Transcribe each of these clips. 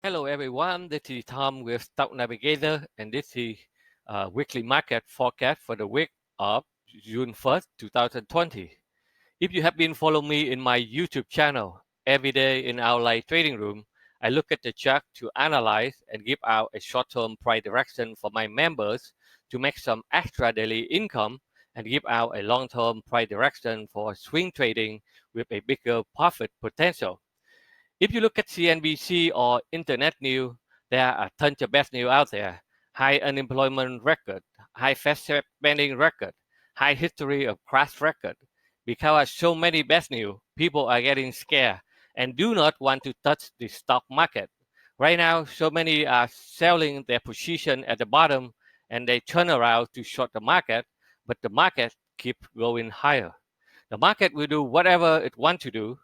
Hello everyone, this is Tom with Stock Navigator and this is weekly market forecast for the week of June 1st, 2020. If you have been following me in my YouTube channel, every day in our live trading room, I look at the chart to analyze and give out a short-term price direction for my members to make some extra daily income and give out a long-term price direction for swing trading with a bigger profit potential. If you look at CNBC or internet news, there are tons of bad news out there. High unemployment record, high Fed spending record, high history of crash record. Because of so many bad news, people are getting scared and do not want to touch the stock market. Right now, so many are selling their position at the bottom and they turn around to short the market, but the market keeps going higher. The market will do whatever it wants to do,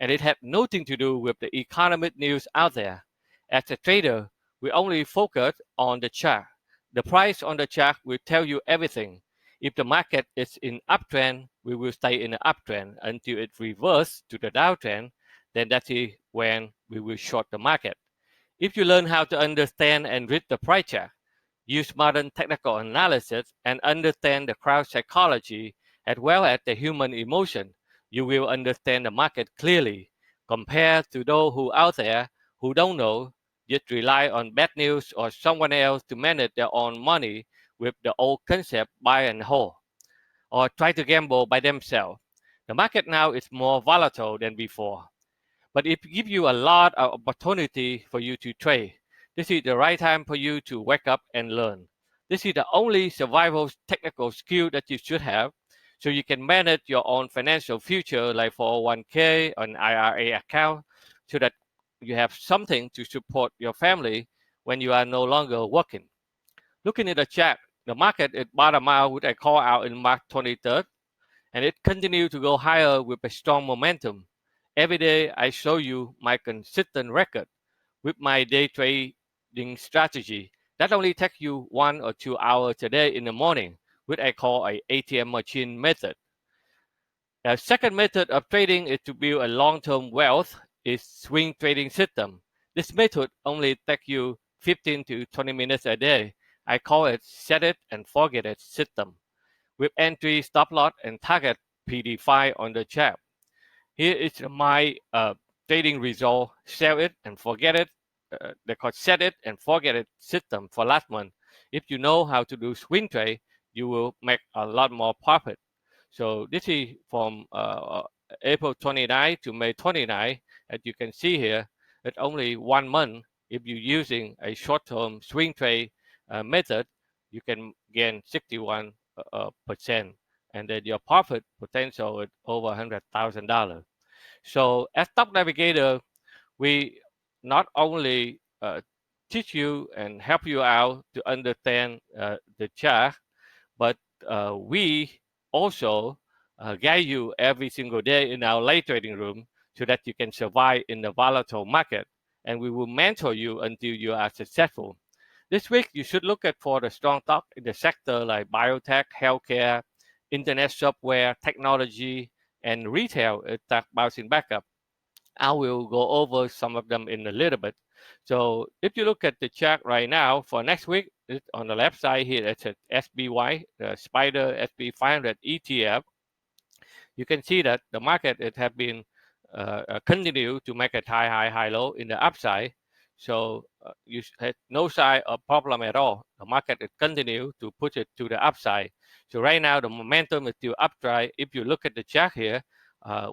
and it had nothing to do with the economic news out there. As a trader, we only focus on the chart. The price on the chart will tell you everything. If the market is in uptrend, we will stay in the uptrend until it reverses to the downtrend. Then that is when we will short the market. If you learn how to understand and read the price chart, use modern technical analysis, and understand the crowd psychology as well as the human emotion, you will understand the market clearly compared to those who out there who don't know, just rely on bad news or someone else to manage their own money with the old concept buy and hold, or try to gamble by themselves. The market now is more volatile than before, but it gives you a lot of opportunity for you to trade. This is the right time for you to wake up and learn. This is the only survival technical skill that you should have so you can manage your own financial future like 401k or an IRA account so that you have something to support your family when you are no longer working. Looking at the chart, the market is bottom out with a call out in March 23rd, and it continued to go higher with a strong momentum. Every day I show you my consistent record with my day trading strategy. That only takes you 1 or 2 hours a day in the morning, which I call a ATM machine method. A second method of trading is to build a long-term wealth is swing trading system. This method only takes you 15 to 20 minutes a day. I call it set it and forget it system with entry, stop loss, and target predefined on the chart. Here is my trading result, sell it and forget it. They call set it and forget it system for last month. If you know how to do swing trade, you will make a lot more profit. So this is from April 29 to May 29. As you can see here, it's only 1 month. If you're using a short-term swing trade method, you can gain 61%, and then your profit potential is over $100,000. So as Stock Navigator, we not only teach you and help you out to understand the chart, but we also guide you every single day in our live trading room so that you can survive in the volatile market. And we will mentor you until you are successful. This week, you should look at for the strong stock in the sector like biotech, healthcare, internet software, technology, and retail. It's bouncing back up. I will go over some of them in a little bit. So if you look at the chart right now for next week, on the left side here, it's a SBY, the Spider SB 500 ETF. You can see that the market it have been continue to make a high low in the upside. So you had no sign of problem at all. The market it continue to push it to the upside. So right now the momentum is still upside. If you look at the chart here,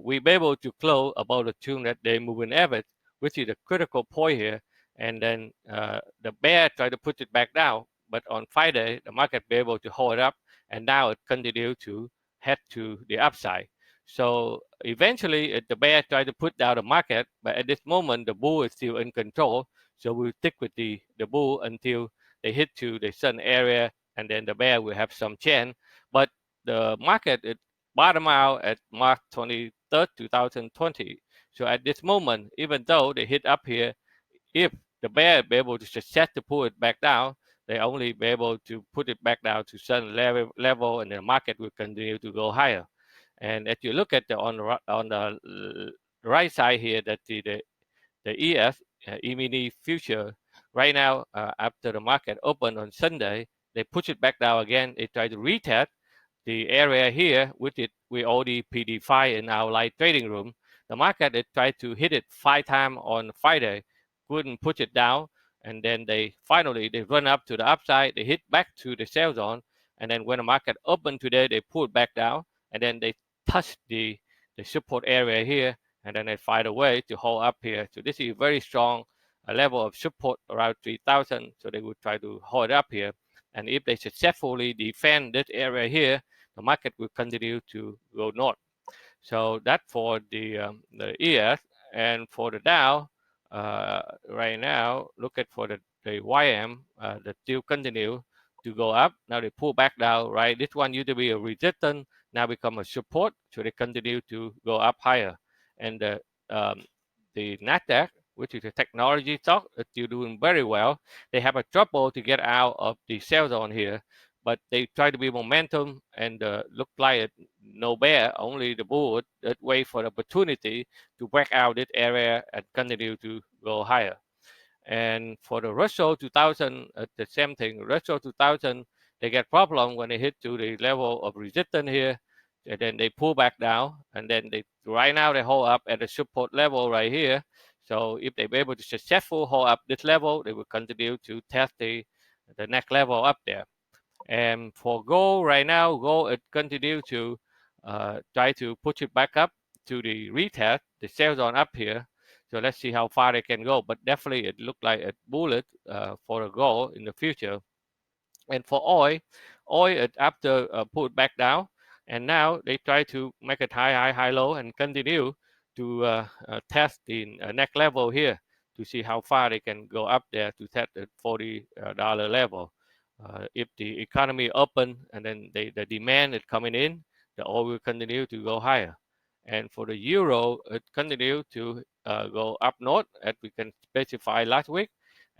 we be able to close about the 200-day moving average, which is the critical point here. And then the bear try to put it back down, but on Friday the market be able to hold it up, and now it continue to head to the upside. So eventually, the bear tried to put down the market, but at this moment, the bull is still in control. So we'll stick with the bull until they hit to the sun area, and then the bear will have some chance. But the market it bottom out at March 23rd, 2020. So at this moment, even though they hit up here, if the bear be able to success to pull it back down, they only be able to put it back down to certain level, and the market will continue to go higher. And if you look at the on the right side here, that the ES E-mini future. Right now, after the market opened on Sunday, they push it back down again. They try to retest the area here, which we already PD5 in our live trading room. The market they tried to hit it 5 times on Friday, couldn't push it down, and then they finally they run up to the upside. They hit back to the sell zone, and then when the market opened today, they pulled back down, and then they touched the support area here, and then they find a way to hold up here. So this is a very strong level of support around 3,000. So they would try to hold up here, and if they successfully defend this area here, the market will continue to go north. So that for the ES, and for the Dow, right now, look at for the YM, that still continue to go up. Now they pull back down, right? This one used to be a resistance, now become a support, so they continue to go up higher. And the Nasdaq, which is a technology stock, is still doing very well. They have a trouble to get out of the sell zone here, but they try to be momentum, and look like it, no bear, only the bull that wait for the opportunity to break out this area and continue to go higher. And for the Russell 2000, the same thing. Russell 2000, they get problem when they hit to the level of resistance here, and then they pull back down, and then they right now they hold up at the support level right here. So if they be able to successfully hold up this level, they will continue to test the next level up there. And for gold right now, gold it continue to try to push it back up to the retest, the sales on up here. So let's see how far they can go. But definitely it looked like a bullet for a gold in the future. And for oil, oil it after put back down, and now they try to make it high, high, high, low, and continue to test the next level here to see how far they can go up there to test the $40 level. If the economy open and then the demand is coming in, the oil will continue to go higher. And for the euro, it continue to go up north as we can specify last week,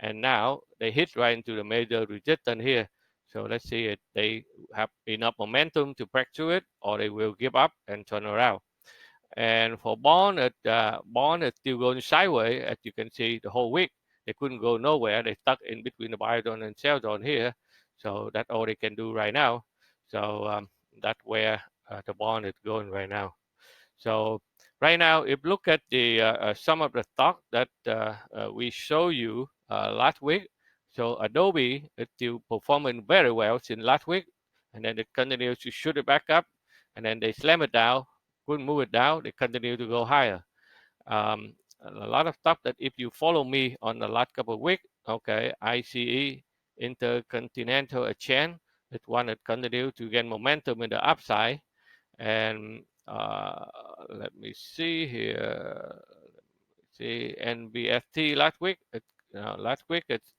and now they hit right into the major resistance here. So let's see if they have enough momentum to break through it, or they will give up and turn around. And for bond is still going sideways, as you can see the whole week. They couldn't go nowhere. They stuck in between the buy zone and sell zone here. So that's all they can do right now. So that's where the bond is going right now. So right now, if you look at the some of the stock that we show you last week, so Adobe is still performing very well since last week, and then it continues to shoot it back up, and then they slam it down, couldn't move it down, they continue to go higher. A lot of stuff that if you follow me on the last couple of weeks, okay, ICE, Intercontinental Exchange, it's one that continue to gain momentum in the upside. And let me see here. See NBFT last week. Last week it's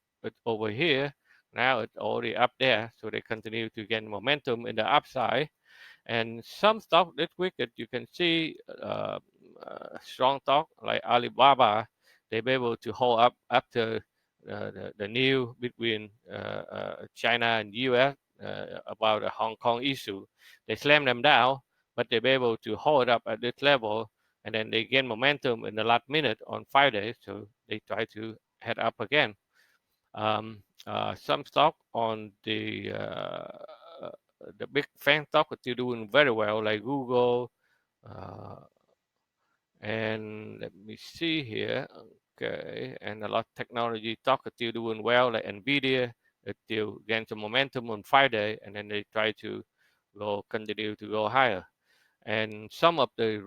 over here. Now it's already up there, so they continue to gain momentum in the upside. And some stock this week that you can see strong stock like Alibaba, they be able to hold up after the new between China and US about the Hong Kong issue. They slam them down, but they be able to hold up at this level, and then they gain momentum in the last minute on Friday, so they try to head up again. Some stock on the big fan stock are still doing very well, like Google, uh, and let me see here. Okay, and a lot of technology stock are still doing well, like Nvidia. It still gain some momentum on Friday, and then they try to continue to go higher. And some of the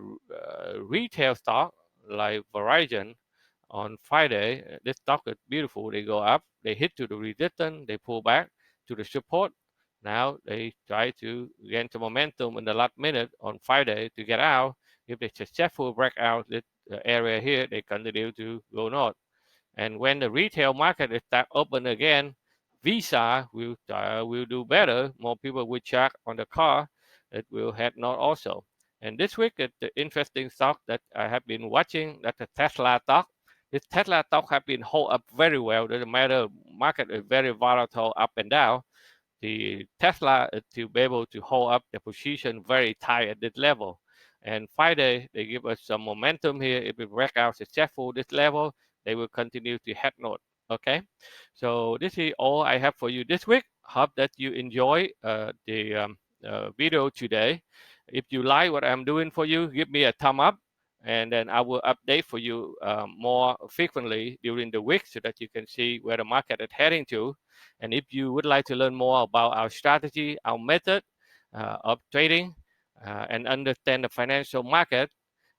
retail stock, like Verizon, on Friday, this stock is beautiful. They go up, they hit to the resistance, they pull back to the support. Now they try to gain some momentum in the last minute on Friday to get out. If they successful break out this area here, they continue to go north. And when the retail market is start open again, Visa will do better. More people will check on the car. It will head north also. And this week, the interesting stock that I have been watching, that the Tesla stock. This Tesla stock have been hold up very well. Doesn't matter, market is very volatile up and down. The Tesla to be able to hold up the position very tight at this level. And Friday, they give us some momentum here. If we break out successful this level, they will continue to head north. Okay, so this is all I have for you this week. Hope that you enjoy the video today. If you like what I'm doing for you, give me a thumb up, and then I will update for you more frequently during the week so that you can see where the market is heading to. And if you would like to learn more about our strategy, our method of trading, and understand the financial market,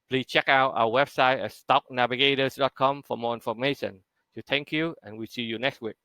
please check out our website at stocknavigators.com for more information. So thank you, and we see you next week.